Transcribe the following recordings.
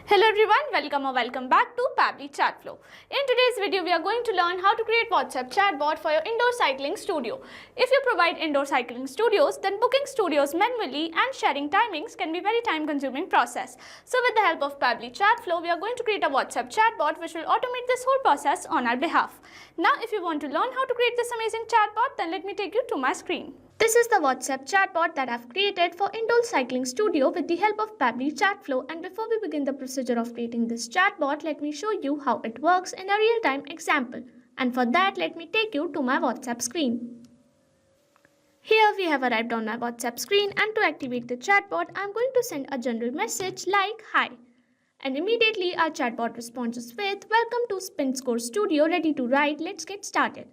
Hello everyone, welcome back to Pabbly Chatflow. In today's video, we are going to learn how to create WhatsApp chatbot for your indoor cycling studio. If you provide indoor cycling studios, then booking studios manually and sharing timings can be very time-consuming process. So with the help of Pabbly Chatflow, we are going to create a WhatsApp chatbot which will automate this whole process on our behalf. Now, if you want to learn how to create this amazing chatbot, then let me take you to my screen. This is the WhatsApp chatbot that I've created for indoor cycling studio with the help of Pabbly Chatflow. And before we begin the procedure of creating this chatbot, let me show you how it works in a real-time example. And for that, let me take you to my WhatsApp screen. Here we have arrived on my WhatsApp screen, and to activate the chatbot, I'm going to send a general message like hi. And immediately our chatbot responds with, "Welcome to SpinScore Studio, ready to write, let's get started.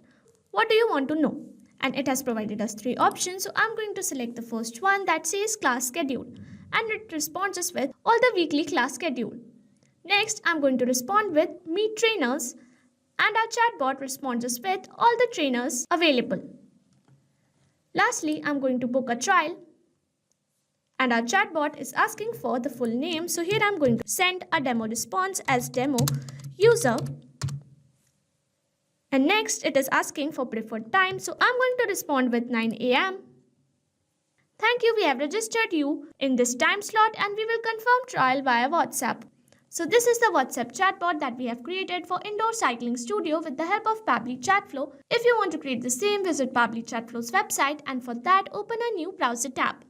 What do you want to know?" And it has provided us three options, so I'm going to select the first one that says class schedule, and it responds us with all the weekly class schedule. Next, I'm going to respond with meet trainers, and our chatbot responds us with all the trainers available. Lastly, I'm going to book a trial, and our chatbot is asking for the full name, so here I'm going to send a demo response as demo user. And next, it is asking for preferred time, so I'm going to respond with 9 a.m. Thank you, we have registered you in this time slot and we will confirm trial via WhatsApp. So this is the WhatsApp chatbot that we have created for indoor cycling studio with the help of Pabbly Chatflow. If you want to create the same, visit Pabbly Chatflow's website, and for that, open a new browser tab.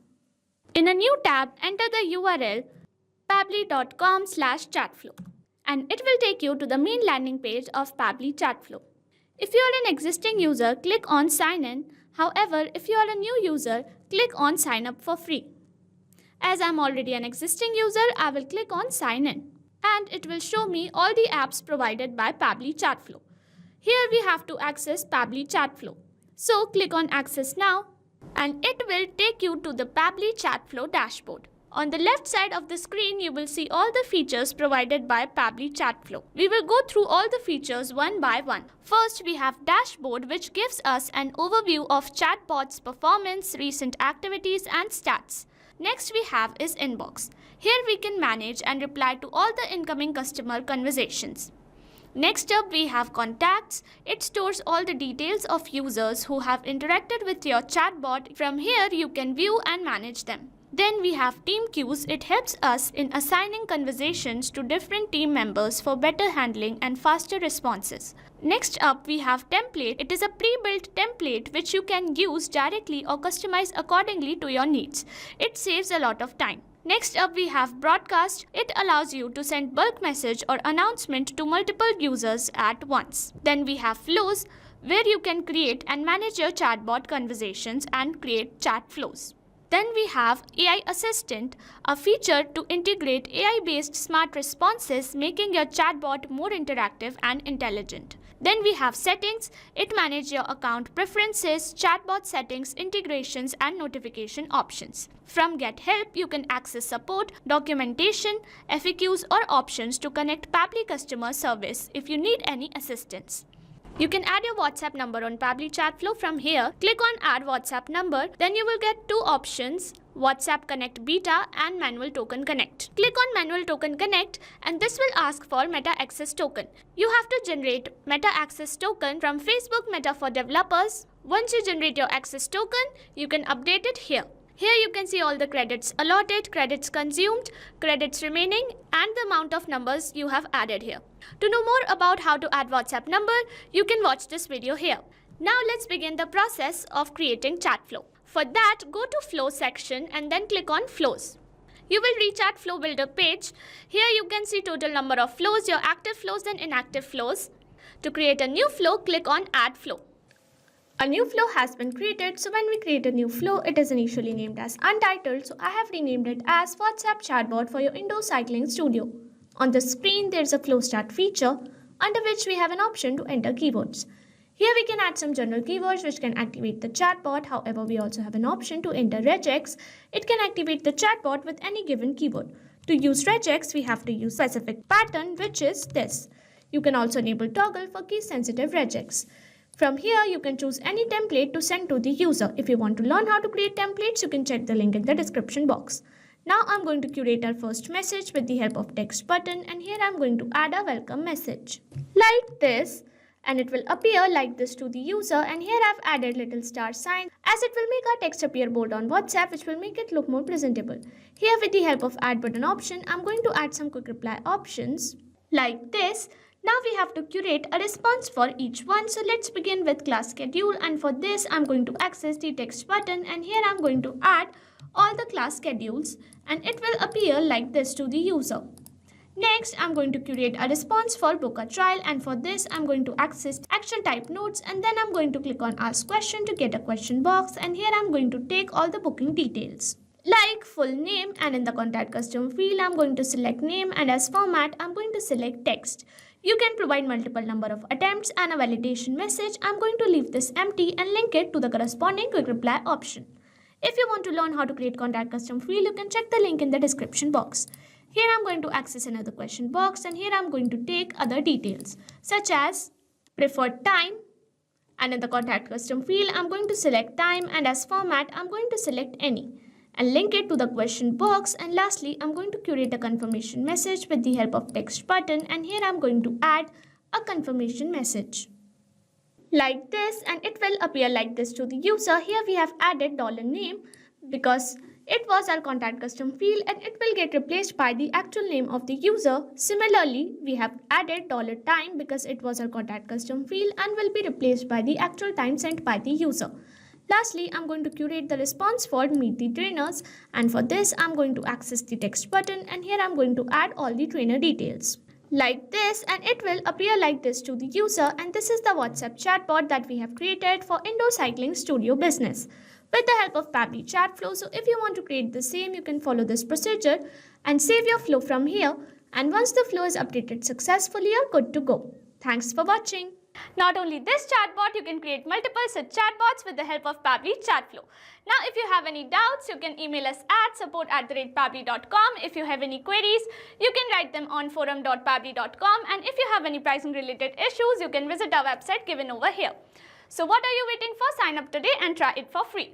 In a new tab, enter the URL pabbly.com/chatflow, and it will take you to the main landing page of Pabbly Chatflow. If you are an existing user, click on sign in. However, if you are a new user, click on sign up for free. As I am already an existing user, I will click on sign in, and it will show me all the apps provided by Pabbly Chatflow. Here we have to access Pabbly Chatflow. So click on access now, and it will take you to the Pabbly Chatflow dashboard. On the left side of the screen, you will see all the features provided by Pabbly Chatflow. We will go through all the features one by one. First, we have Dashboard, which gives us an overview of chatbot's performance, recent activities, and stats. Next, we have is Inbox. Here we can manage and reply to all the incoming customer conversations. Next up, we have Contacts. It stores all the details of users who have interacted with your chatbot. From here, you can view and manage them. Then we have Team Queues. It helps us in assigning conversations to different team members for better handling and faster responses. Next up, we have Template. It is a pre-built template which you can use directly or customize accordingly to your needs. It saves a lot of time. Next up, we have Broadcast. It allows you to send bulk message or announcement to multiple users at once. Then we have Flows, where you can create and manage your chatbot conversations and create chat flows. Then we have AI Assistant, a feature to integrate AI-based smart responses, making your chatbot more interactive and intelligent. Then we have Settings. It manages your account preferences, chatbot settings, integrations, and notification options. From Get Help, you can access support, documentation, FAQs, or options to connect Pabbly customer service if you need any assistance. You can add your WhatsApp number on Pabbly Chatflow. From here, click on Add WhatsApp Number. Then you will get two options, WhatsApp Connect Beta and Manual Token Connect. Click on Manual Token Connect, and this will ask for Meta Access Token. You have to generate Meta Access Token from Facebook Meta for developers. Once you generate your access token, you can update it here. Here you can see all the credits allotted, credits consumed, credits remaining, and the amount of numbers you have added here. To know more about how to add WhatsApp number, you can watch this video here. Now let's begin the process of creating Chatflow. For that, go to Flow section and then click on Flows. You will reach at Flow Builder page. Here you can see total number of flows, your active flows and inactive flows. To create a new flow, click on Add Flow. A new flow has been created, so when we create a new flow, it is initially named as Untitled, so I have renamed it as WhatsApp Chatbot for your indoor cycling studio. On the screen, there is a Flow Start feature, under which we have an option to enter keywords. Here we can add some general keywords which can activate the chatbot. However, we also have an option to enter regex. It can activate the chatbot with any given keyword. To use regex, we have to use specific pattern, which is this. You can also enable toggle for case-sensitive regex. From here, you can choose any template to send to the user. If you want to learn how to create templates, you can check the link in the description box. Now I'm going to curate our first message with the help of text button, and here I'm going to add a welcome message like this, and it will appear like this to the user. And here I've added little star sign as it will make our text appear bold on WhatsApp, which will make it look more presentable. Here with the help of add button option, I'm going to add some quick reply options like this. Now we have to curate a response for each one. So let's begin with class schedule, and for this I'm going to access the text button, and here I'm going to add all the class schedules, and it will appear like this to the user. Next, I'm going to curate a response for book a trial, and for this I'm going to access action type notes, and then I'm going to click on ask question to get a question box, and here I'm going to take all the booking details like full name, and in the contact custom field I'm going to select name, and as format I'm going to select text. You can provide multiple number of attempts and a validation message. I'm going to leave this empty and link it to the corresponding quick reply option. If you want to learn how to create contact custom field, you can check the link in the description box. Here I'm going to access another question box, and here I'm going to take other details such as preferred time, and in the contact custom field I'm going to select time, and as format I'm going to select any and link it to the question box. And lastly, I'm going to curate a confirmation message with the help of text button, and here I'm going to add a confirmation message like this, and it will appear like this to the user. Here we have added $name because it was our contact custom field, and it will get replaced by the actual name of the user. Similarly, we have added $time because it was our contact custom field and will be replaced by the actual time sent by the user. Lastly, I'm going to curate the response for meet the trainers, and for this I'm going to access the text button, and here I'm going to add all the trainer details like this, and it will appear like this to the user. And this is the WhatsApp chatbot that we have created for indoor cycling studio business with the help of Pabbly Chatflow. So if you want to create the same, you can follow this procedure and save your flow from here, and once the flow is updated successfully, you're good to go. Thanks for watching. Not only this chatbot, you can create multiple such chatbots with the help of Pabbly Chatflow. Now if you have any doubts, you can email us at support@pabbly.com. If you have any queries, you can write them on forum.pabbly.com, and if you have any pricing related issues, you can visit our website given over here. So what are you waiting for? Sign up today and try it for free.